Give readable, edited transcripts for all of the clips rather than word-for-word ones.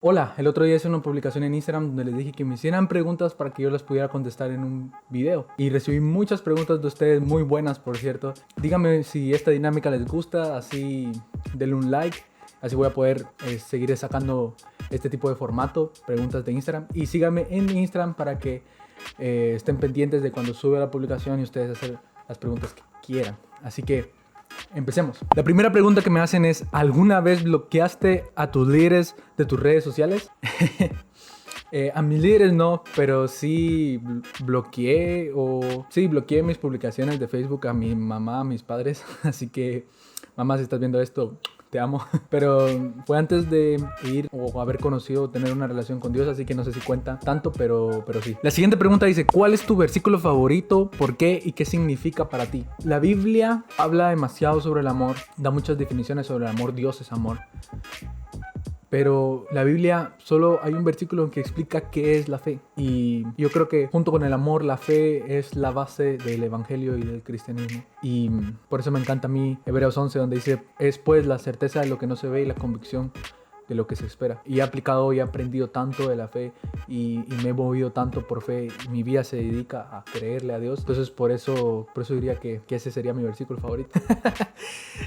Hola, el otro día hice una publicación en Instagram donde les dije que me hicieran preguntas para que yo las pudiera contestar en un video. Y recibí muchas preguntas de ustedes, muy buenas por cierto. Díganme si esta dinámica les gusta, así denle un like. Así voy a poder seguir sacando este tipo de formato, preguntas de Instagram. Y síganme en mi Instagram para que estén pendientes de cuando sube la publicación y ustedes hacer las preguntas que quieran. Así que empecemos. La primera pregunta que me hacen es: ¿alguna vez bloqueaste a tus líderes de tus redes sociales? A mis líderes no, pero sí bloqueé mis publicaciones de Facebook a mi mamá, a mis padres. Así que, mamá, si estás viendo esto, te amo. Pero fue antes de ir o haber conocido o tener una relación con Dios, así que no sé si cuenta tanto, pero sí. La siguiente pregunta dice: ¿cuál es tu versículo favorito? ¿Por qué? ¿Y qué significa para ti? La Biblia habla demasiado sobre el amor, da muchas definiciones sobre el amor. Dios es amor. Pero la Biblia solo hay un versículo que explica qué es la fe. Y yo creo que junto con el amor, la fe es la base del evangelio y del cristianismo. Y por eso me encanta a mí Hebreos 11, donde dice: es pues la certeza de lo que no se ve y la convicción de lo que se espera. Y he aplicado y he aprendido tanto de la fe y me he movido tanto por fe. Mi vida se dedica a creerle a Dios. Entonces por eso diría que ese sería mi versículo favorito.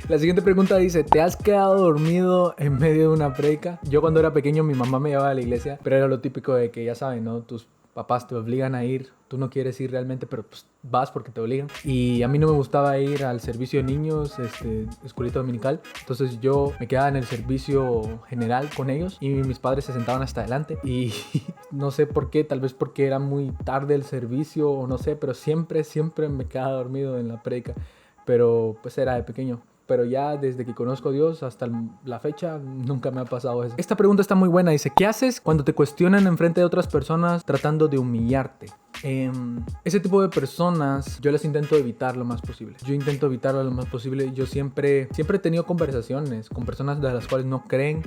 La siguiente pregunta dice: ¿te has quedado dormido en medio de una predica? Yo cuando era pequeño mi mamá me llevaba a la iglesia, pero era lo típico de que ya saben, ¿no? Tus papás te obligan a ir, tú no quieres ir realmente, pero pues vas porque te obligan. Y a mí no me gustaba ir al servicio de niños, escuelita dominical. Entonces yo me quedaba en el servicio general con ellos y mis padres se sentaban hasta adelante. Y no sé por qué, tal vez porque era muy tarde el servicio o no sé, pero siempre me quedaba dormido en la predica. Pero pues era de pequeño. Pero ya desde que conozco a Dios hasta la fecha nunca me ha pasado eso. Esta pregunta está muy buena. Dice: ¿qué haces cuando te cuestionan enfrente de otras personas tratando de humillarte? Ese tipo de personas yo las intento evitar lo más posible. Yo intento evitarlo lo más posible. Yo siempre he tenido conversaciones con personas de las cuales no creen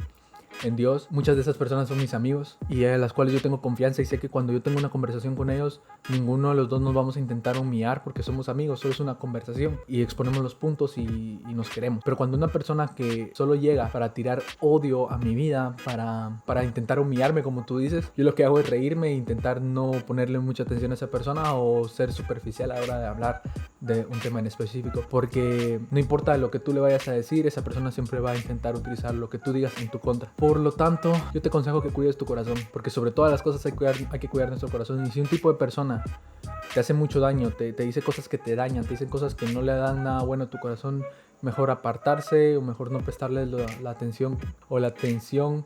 en Dios. Muchas de esas personas son mis amigos y a las cuales yo tengo confianza y sé que cuando yo tengo una conversación con ellos, ninguno de los dos nos vamos a intentar humillar porque somos amigos. Solo es una conversación y exponemos los puntos y nos queremos. Pero cuando una persona que solo llega para tirar odio a mi vida, para intentar humillarme, como tú dices, yo lo que hago es reírme e intentar no ponerle mucha atención a esa persona o ser superficial a la hora de hablar de un tema en específico, porque no importa lo que tú le vayas a decir, esa persona siempre va a intentar utilizar lo que tú digas en tu contra. Por lo tanto, yo te aconsejo que cuides tu corazón, porque sobre todas las cosas hay que cuidar nuestro corazón. Y si un tipo de persona te hace mucho daño, te dice cosas que te dañan, te dice cosas que no le dan nada bueno a tu corazón, mejor apartarse o mejor no prestarle la atención o la atención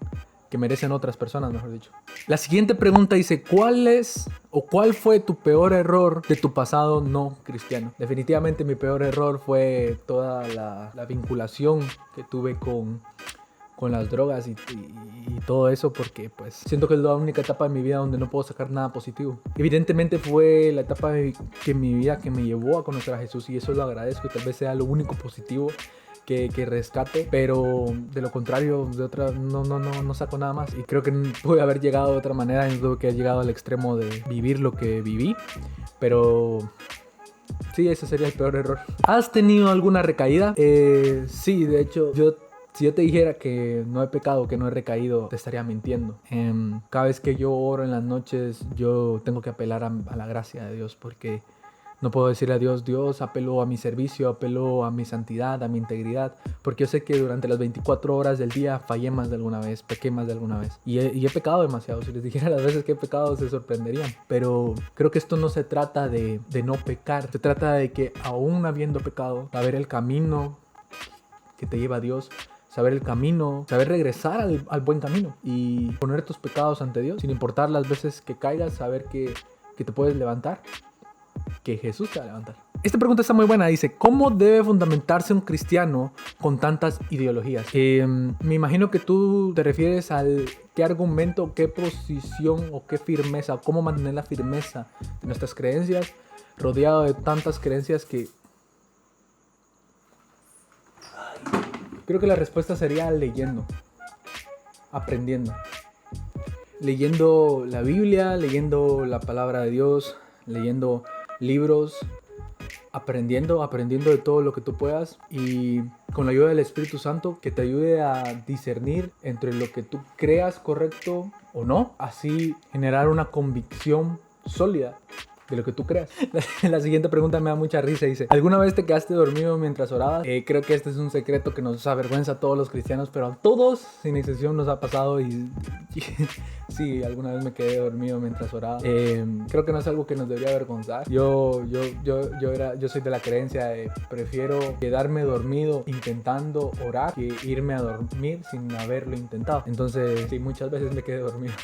que merecen otras personas, mejor dicho. La siguiente pregunta dice: ¿cuál fue tu peor error de tu pasado no cristiano? Definitivamente mi peor error fue toda la vinculación que tuve con las drogas y todo eso, porque pues siento que es la única etapa de mi vida donde no puedo sacar nada positivo. Evidentemente fue la etapa de mi vida que me llevó a conocer a Jesús y eso lo agradezco y tal vez sea lo único positivo que rescate, pero de lo contrario, de otra no saco nada más. Y creo que pude haber llegado de otra manera, no tuve que haber llegado al extremo de vivir lo que viví, pero sí, ese sería el peor error. ¿Has tenido alguna recaída? Sí, de hecho, si yo te dijera que no he pecado, que no he recaído, te estaría mintiendo. Cada vez que yo oro en las noches, yo tengo que apelar a la gracia de Dios, porque no puedo decirle a Dios: Dios, apelo a mi servicio, apelo a mi santidad, a mi integridad, porque yo sé que durante las 24 horas del día fallé más de alguna vez, pequé más de alguna vez. Y he pecado demasiado. Si les dijera las veces que he pecado, se sorprenderían. Pero creo que esto no se trata de no pecar. Se trata de que aún habiendo pecado, saber el camino que te lleva a Dios, saber el camino, saber regresar al buen camino y poner tus pecados ante Dios, sin importar las veces que caigas, saber que te puedes levantar, que Jesús te va a levantar. Esta pregunta está muy buena. Dice: ¿cómo debe fundamentarse un cristiano con tantas ideologías? Me imagino que tú te refieres al qué argumento, qué posición o qué firmeza, o cómo mantener la firmeza de nuestras creencias rodeado de tantas creencias que... Creo que la respuesta sería leyendo, aprendiendo. Leyendo la Biblia, leyendo la palabra de Dios, leyendo libros, aprendiendo de todo lo que tú puedas y con la ayuda del Espíritu Santo que te ayude a discernir entre lo que tú creas correcto o no, así generar una convicción sólida de lo que tú creas. La siguiente pregunta me da mucha risa. Dice, ¿alguna vez te quedaste dormido mientras orabas? Creo que este es un secreto que nos avergüenza a todos los cristianos, pero a todos, sin excepción, nos ha pasado y sí, alguna vez me quedé dormido mientras oraba. Creo que no es algo que nos debería avergonzar. Yo soy de la creencia de prefiero quedarme dormido intentando orar que irme a dormir sin haberlo intentado. Entonces, sí, muchas veces me quedé dormido.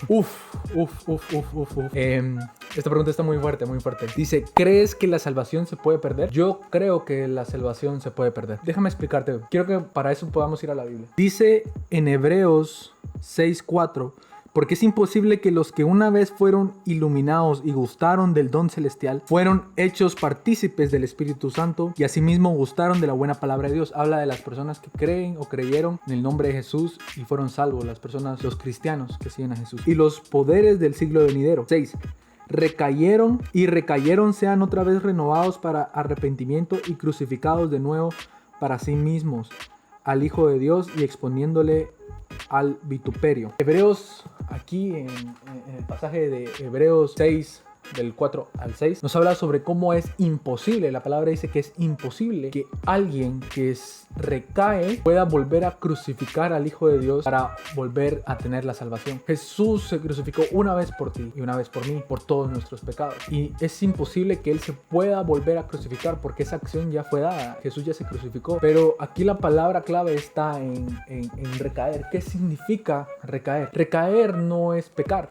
Esta pregunta está muy fuerte, muy fuerte. Dice, ¿crees que la salvación se puede perder? Yo creo que la salvación se puede perder. Déjame explicarte. Quiero que para eso podamos ir a la Biblia. Dice en Hebreos 6:4, porque es imposible que los que una vez fueron iluminados y gustaron del don celestial fueron hechos partícipes del Espíritu Santo y asimismo gustaron de la buena palabra de Dios. Habla de las personas que creen o creyeron en el nombre de Jesús y fueron salvos, las personas, los cristianos que siguen a Jesús. Y los poderes del siglo venidero. 6. Recayeron sean otra vez renovados para arrepentimiento y crucificados de nuevo para sí mismos al Hijo de Dios y exponiéndole al vituperio. Hebreos, aquí en el pasaje de Hebreos 6, del 4 al 6, nos habla sobre cómo es imposible, la palabra dice que es imposible que alguien que recae pueda volver a crucificar al Hijo de Dios para volver a tener la salvación. Jesús se crucificó una vez por ti y una vez por mí, por todos nuestros pecados. Y es imposible que Él se pueda volver a crucificar porque esa acción ya fue dada. Jesús ya se crucificó. Pero aquí la palabra clave está en recaer. ¿Qué significa recaer? Recaer no es pecar.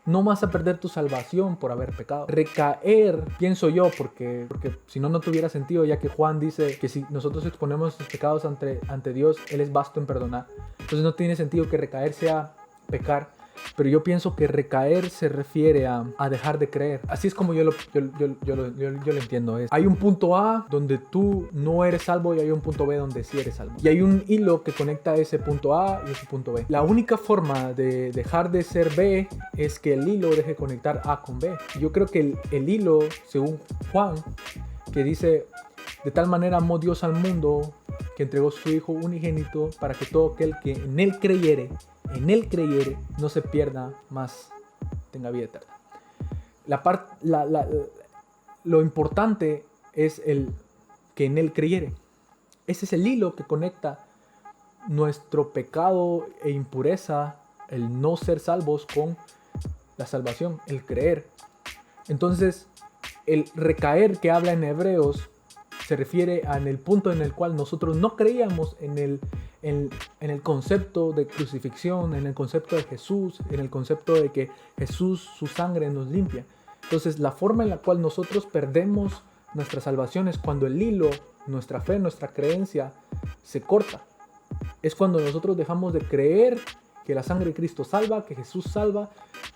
No vas a perder tu salvación por haber pecado. Recaer, pienso yo, porque si no, no tuviera sentido, ya que Juan dice que si nosotros exponemos nuestros pecados ante Dios, Él es vasto en perdonar. Entonces no tiene sentido que recaer sea pecar. Pero yo pienso que recaer se refiere a dejar de creer. Así es como yo lo entiendo. Hay un punto A donde tú no eres salvo y hay un punto B donde sí eres salvo. Y hay un hilo que conecta ese punto A y ese punto B. La única forma de dejar de ser B es que el hilo deje conectar A con B. Y yo creo que el hilo, según Juan, que dice, de tal manera amó Dios al mundo que entregó su Hijo unigénito para que todo aquel que en Él creyere, no se pierda, más tenga vida eterna. Lo importante es el que en Él creyere. Ese es el hilo que conecta nuestro pecado e impureza, el no ser salvos, con la salvación, el creer. Entonces, el recaer que habla en Hebreos se refiere en el punto en el cual nosotros no creíamos en el concepto de crucifixión, en el concepto de Jesús, en el concepto de que Jesús, su sangre nos limpia. Entonces, la forma en la cual nosotros perdemos nuestra salvación es cuando el hilo, nuestra fe, nuestra creencia se corta. Es cuando nosotros dejamos de creer que la sangre de Cristo salva, que Jesús salva,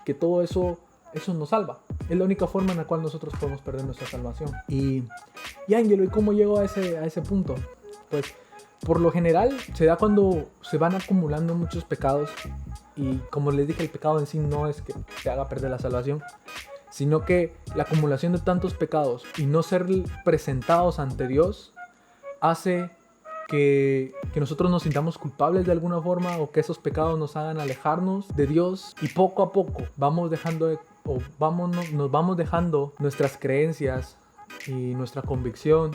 que todo eso nos salva. Es la única forma en la cual nosotros podemos perder nuestra salvación. Y Ángelo, ¿y cómo llego a ese punto? Pues por lo general se da cuando se van acumulando muchos pecados. Y como les dije, el pecado en sí no es que te haga perder la salvación, sino que la acumulación de tantos pecados y no ser presentados ante Dios hace que nosotros nos sintamos culpables de alguna forma, o que esos pecados nos hagan alejarnos de Dios, y poco a poco nos vamos dejando nuestras creencias y nuestra convicción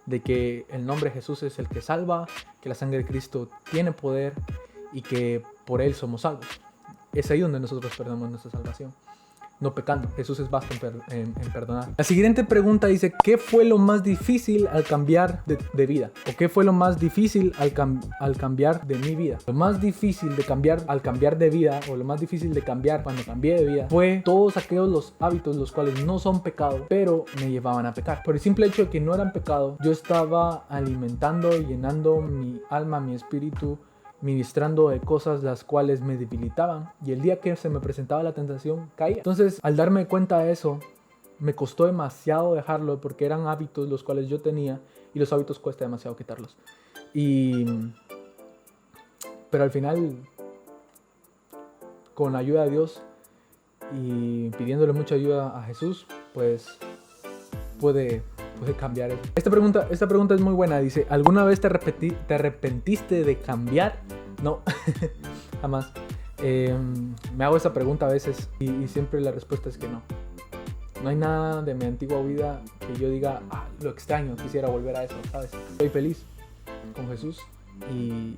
de que el nombre de Jesús es el que salva, que la sangre de Cristo tiene poder y que por Él somos salvos. Es ahí donde nosotros perdemos nuestra salvación, no pecando. Jesús es vasto en perdonar. La siguiente pregunta dice, ¿qué fue lo más difícil al cambiar de vida? ¿O qué fue lo más difícil al cambiar de mi vida? Lo más difícil de cambiar al cambiar de vida, o lo más difícil de cambiar cuando cambié de vida, fue todos aquellos los hábitos los cuales no son pecado, pero me llevaban a pecar. Por el simple hecho de que no eran pecado, yo estaba alimentando y llenando mi alma, mi espíritu, ministrando de cosas las cuales me debilitaban, y el día que se me presentaba la tentación caía. Entonces, al darme cuenta de eso, me costó demasiado dejarlo, porque eran hábitos los cuales yo tenía, y los hábitos cuesta demasiado quitarlos. Pero al final, con la ayuda de Dios y pidiéndole mucha ayuda a Jesús, pues pude puede cambiar eso. Esta pregunta es muy buena. Dice, ¿alguna vez te arrepentiste de cambiar? No, jamás. Me hago esa pregunta a veces y siempre la respuesta es que no. No hay nada de mi antigua vida que yo diga, lo extraño, quisiera volver a eso, ¿sabes? Estoy feliz con Jesús y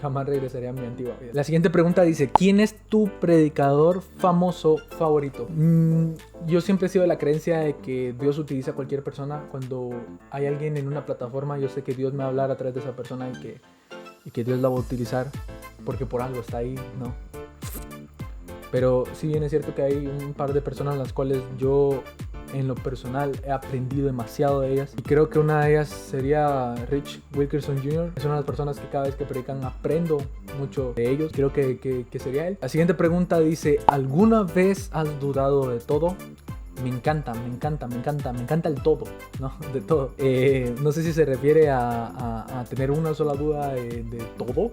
jamás regresaré a mi antigua vida. La siguiente pregunta dice, ¿quién es tu predicador famoso favorito? Yo siempre he sido de la creencia de que Dios utiliza a cualquier persona. Cuando hay alguien en una plataforma, yo sé que Dios me va a hablar a través de esa persona y que Dios la va a utilizar porque por algo está ahí, ¿no? Pero sí bien es cierto que hay un par de personas las cuales yo en lo personal he aprendido demasiado de ellas y creo que una de ellas sería Rich Wilkerson Jr. Es una de las personas que cada vez que predican aprendo mucho de ellos. Creo que sería él. La siguiente pregunta dice, ¿alguna vez has dudado de todo? Me encanta el todo, ¿no? De todo. No sé si se refiere a tener una sola duda de todo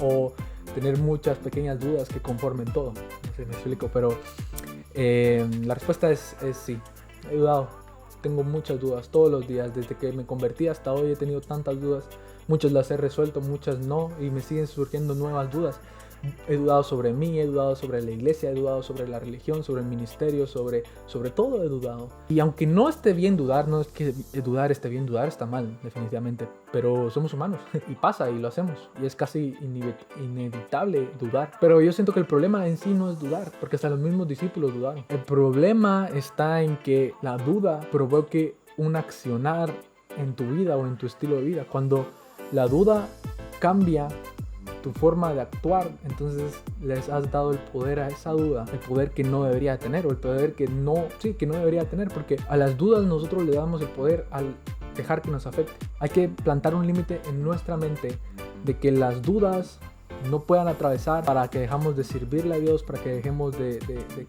o tener muchas pequeñas dudas que conformen todo. No sé, me explico, pero la respuesta es sí. He dudado. Tengo muchas dudas todos los días. Desde que me convertí hasta hoy he tenido tantas dudas. Muchas las he resuelto, muchas no. Y me siguen surgiendo nuevas dudas. He dudado sobre mí, he dudado sobre la iglesia, he dudado sobre la religión, sobre el ministerio, sobre todo he dudado. Y aunque no esté bien dudar, no es que dudar esté bien, dudar está mal, definitivamente. Pero somos humanos y pasa y lo hacemos. Y es casi inevitable dudar. Pero yo siento que el problema en sí no es dudar, porque hasta los mismos discípulos dudaron. El problema está en que la duda provoque un accionar en tu vida o en tu estilo de vida. Cuando la duda cambia tu forma de actuar, entonces les has dado el poder a esa duda, el poder que no debería tener o el poder que no debería tener, porque a las dudas nosotros le damos el poder al dejar que nos afecte. Hay que plantar un límite en nuestra mente de que las dudas no puedan atravesar para que dejemos de servirle a Dios, para que dejemos de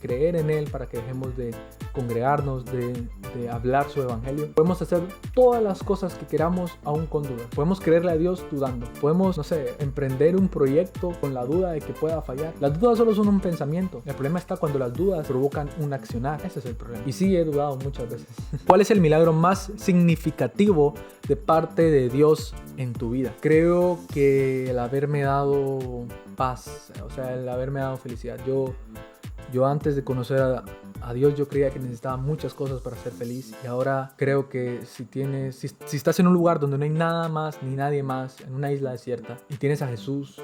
creer en Él, para que dejemos de congregarnos, de hablar su evangelio. Podemos hacer todas las cosas que queramos aún con dudas. Podemos creerle a Dios dudando. Podemos, emprender un proyecto con la duda de que pueda fallar. Las dudas solo son un pensamiento. El problema está cuando las dudas provocan un accionar. Ese es el problema. Y sí, he dudado muchas veces. ¿Cuál es el milagro más significativo de parte de Dios en tu vida? Creo que el haberme dado paz, el haberme dado felicidad. Yo antes de conocer a Dios yo creía que necesitaba muchas cosas para ser feliz y ahora creo que si estás en un lugar donde no hay nada más ni nadie más, en una isla desierta y tienes a Jesús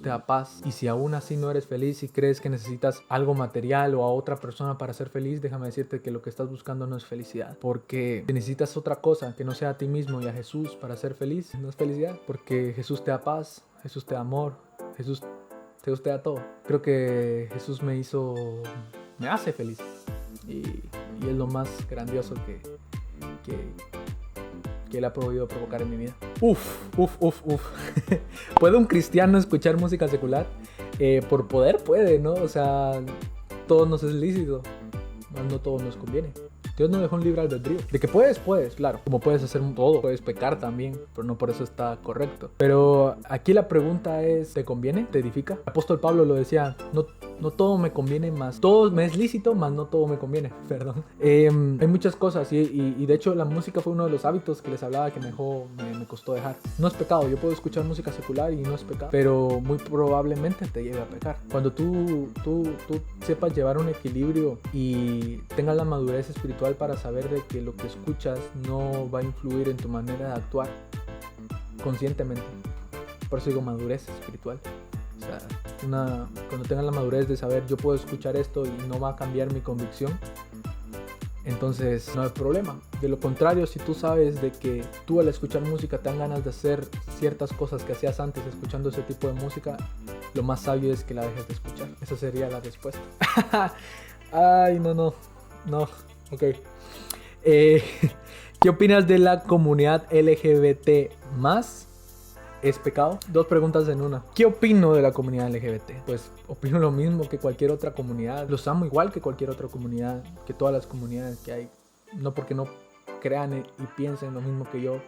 te da paz, y si aún así no eres feliz y crees que necesitas algo material o a otra persona para ser feliz, déjame decirte que lo que estás buscando no es felicidad, porque necesitas otra cosa que no sea a ti mismo y a Jesús para ser feliz. No es felicidad, porque Jesús te da paz, Jesús te da amor, Jesús te da todo. Creo que Jesús me hace feliz y es lo más grandioso que Él ha podido provocar en mi vida. ¿Puede un cristiano escuchar música secular? Por poder puede, ¿no? Todo nos es lícito, no todo nos conviene. Dios no dejó un libre albedrío. De que puedes, claro. Como puedes hacer todo, puedes pecar también, pero no por eso está correcto. Pero aquí la pregunta es, ¿te conviene? ¿Te edifica? El apóstol Pablo lo decía, no todo me conviene más. Todo me es lícito, más no todo me conviene. Perdón. Hay muchas cosas y de hecho la música fue uno de los hábitos que les hablaba que me costó dejar. No es pecado, yo puedo escuchar música secular y no es pecado, pero muy probablemente te lleve a pecar. Cuando tú sepas llevar un equilibrio y tengas la madurez espiritual para saber de que lo que escuchas no va a influir en tu manera de actuar conscientemente. Por eso digo madurez espiritual. Cuando tengas la madurez de saber yo puedo escuchar esto y no va a cambiar mi convicción, entonces no hay problema. De lo contrario, si tú sabes de que tú al escuchar música te dan ganas de hacer ciertas cosas que hacías antes escuchando ese tipo de música, lo más sabio es que la dejes de escuchar. Esa sería la respuesta. Ay, no. Ok. ¿Qué opinas de la comunidad LGBT+? ¿Es pecado? Dos preguntas en una. ¿Qué opino de la comunidad LGBT? Pues opino lo mismo que cualquier otra comunidad. Los amo igual que cualquier otra comunidad, que todas las comunidades que hay. No porque no crean y piensen lo mismo que yo,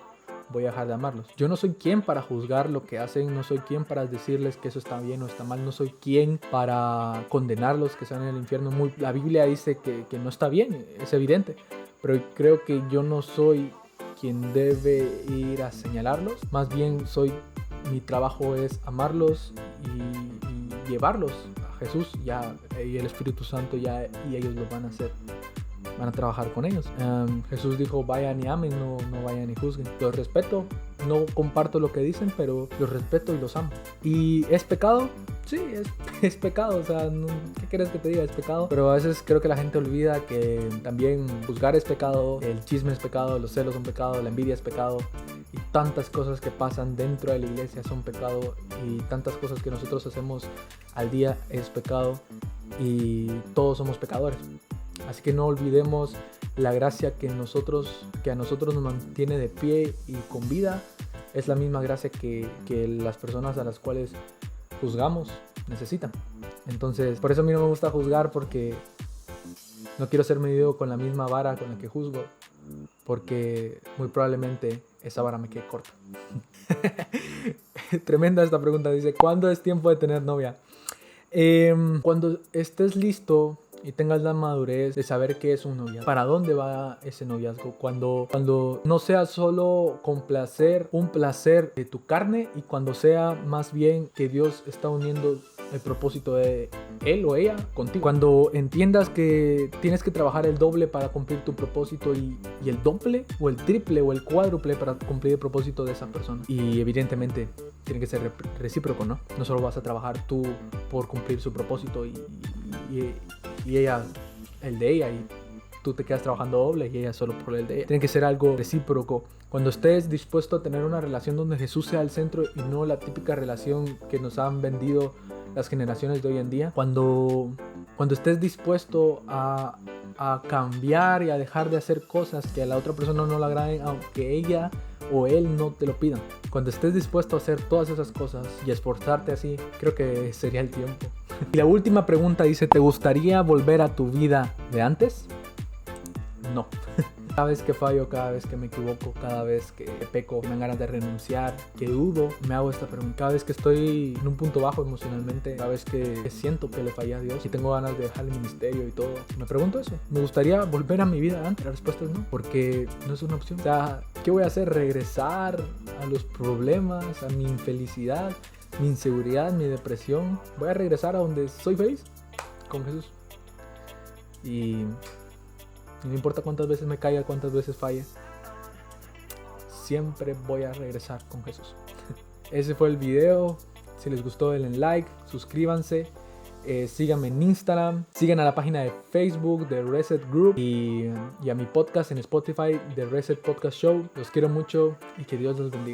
voy a dejar de amarlos. Yo no soy quien para juzgar lo que hacen, no soy quien para decirles que eso está bien o está mal, no soy quien para condenarlos que están en el infierno. La Biblia dice que no está bien, es evidente, pero creo que yo no soy quien debe ir a señalarlos. Más bien mi trabajo es amarlos y llevarlos a Jesús y el Espíritu Santo y ellos lo van a hacer. Van a trabajar con ellos. Jesús dijo, vayan y amen, no vayan y juzguen. Los respeto, no comparto lo que dicen, pero los respeto y los amo. ¿Y es pecado? Sí, es pecado. O sea, ¿qué quieres que te diga? Es pecado. Pero a veces creo que la gente olvida que también juzgar es pecado, el chisme es pecado, los celos son pecado, la envidia es pecado. Y tantas cosas que pasan dentro de la iglesia son pecado. Y tantas cosas que nosotros hacemos al día es pecado. Y todos somos pecadores. Así que no olvidemos la gracia que a nosotros nos mantiene de pie y con vida. Es la misma gracia que las personas a las cuales juzgamos necesitan. Entonces, por eso a mí no me gusta juzgar, porque no quiero ser medido con la misma vara con la que juzgo, porque muy probablemente esa vara me quede corta. Tremenda esta pregunta. Dice, ¿cuándo es tiempo de tener novia? Cuando estés listo y tengas la madurez de saber qué es un noviazgo, para dónde va ese noviazgo, cuando no sea solo un placer de tu carne, y cuando sea más bien que Dios está uniendo el propósito de él o ella contigo, cuando entiendas que tienes que trabajar el doble para cumplir tu propósito y el doble o el triple o el cuádruple para cumplir el propósito de esa persona. Y evidentemente tiene que ser recíproco, ¿no? No solo vas a trabajar tú por cumplir su propósito y ella el de ella, y tú te quedas trabajando doble y ella solo por el de ella. Tiene que ser algo recíproco. Cuando estés dispuesto a tener una relación donde Jesús sea el centro y no la típica relación que nos han vendido las generaciones de hoy en día, cuando estés dispuesto a cambiar y a dejar de hacer cosas que a la otra persona no le agraden, aunque ella o él no te lo pidan, cuando estés dispuesto a hacer todas esas cosas y esforzarte así, creo que sería el tiempo. Y la última pregunta dice, ¿te gustaría volver a tu vida de antes? No. Cada vez que fallo, cada vez que me equivoco, cada vez que peco, me dan ganas de renunciar, que dudo, me hago esta pregunta. Cada vez que estoy en un punto bajo emocionalmente, cada vez que siento que le fallé a Dios y tengo ganas de dejar el ministerio y todo, me pregunto eso. ¿Me gustaría volver a mi vida antes? La respuesta es no, porque no es una opción. O sea, ¿qué voy a hacer? ¿Regresar a los problemas, a mi infelicidad, mi inseguridad, mi depresión? ¿Voy a regresar a donde soy feliz? Con Jesús. Y no importa cuántas veces me caiga, cuántas veces falle, siempre voy a regresar con Jesús. Ese fue el video. Si les gustó, denle like, suscríbanse, síganme en Instagram, sigan a la página de Facebook de Reset Group y a mi podcast en Spotify, The Reset Podcast Show. Los quiero mucho y que Dios los bendiga.